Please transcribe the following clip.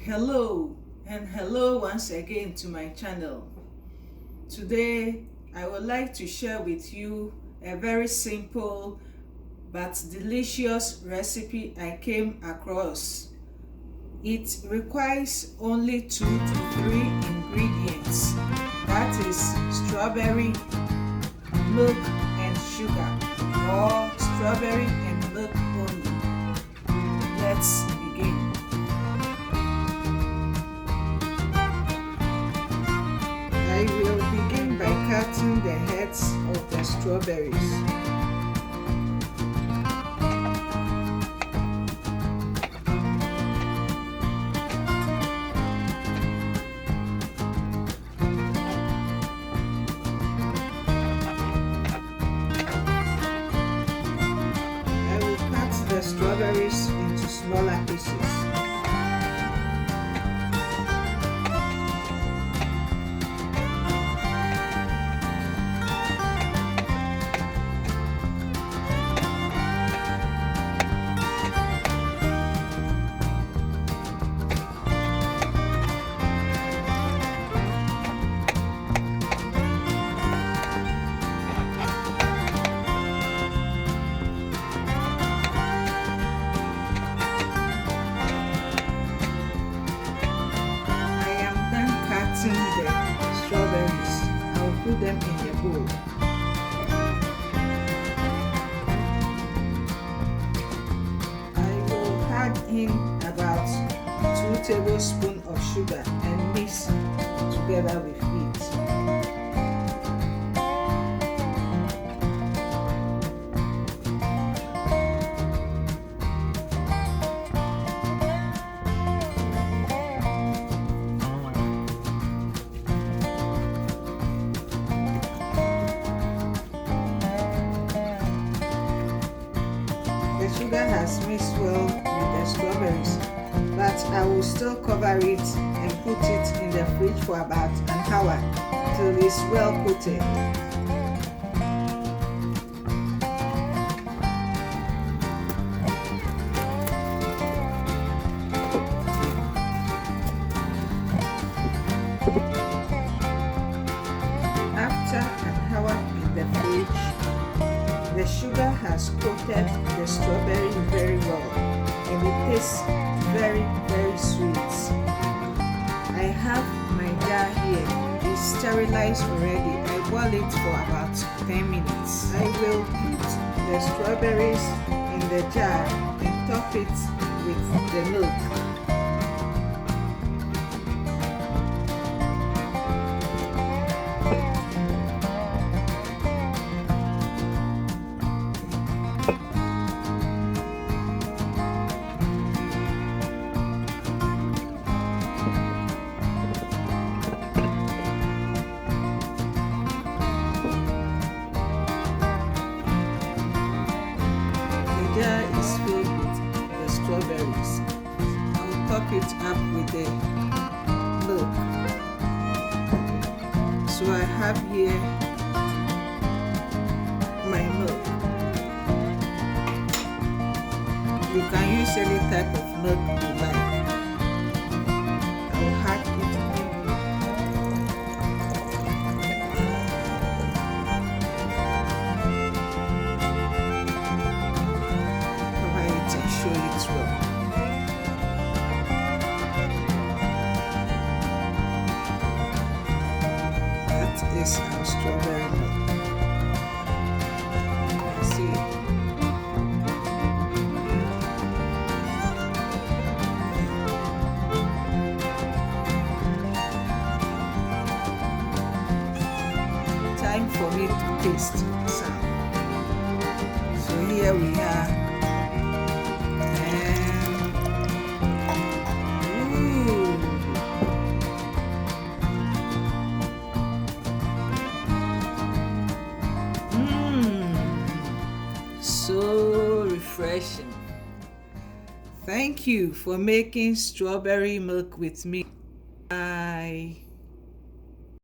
Hello and hello once again to my channel. Today I would like to share with you a very simple but delicious recipe I came across. It requires only 2 to 3 ingredients, that is strawberry, milk and sugar, or strawberry and milk only. Let's begin. I will begin by cutting the heads of the strawberries. I will cut the strawberries into smaller pieces. The strawberries, I will put them in a bowl. I will add in about 2 tablespoons of sugar and mix together with it. The sugar has mixed well with the strawberries, but I will still cover it and put it in the fridge for about an hour till it's well coated. After an hour in the fridge, the sugar has coated the strawberry very well and it tastes very sweet. I have my jar here. It's sterilized already. I boil it for about 10 minutes. I will put the strawberries in the jar and top it with the milk. The jar is filled with the strawberries. I will top it up with the milk. So I have here my milk. You can use any type of milk you like. I will add it in. Show it well. That is our strawberry milk. See, time for me to taste some. So here we are. So refreshing. Thank you for making strawberry milk with me. Bye.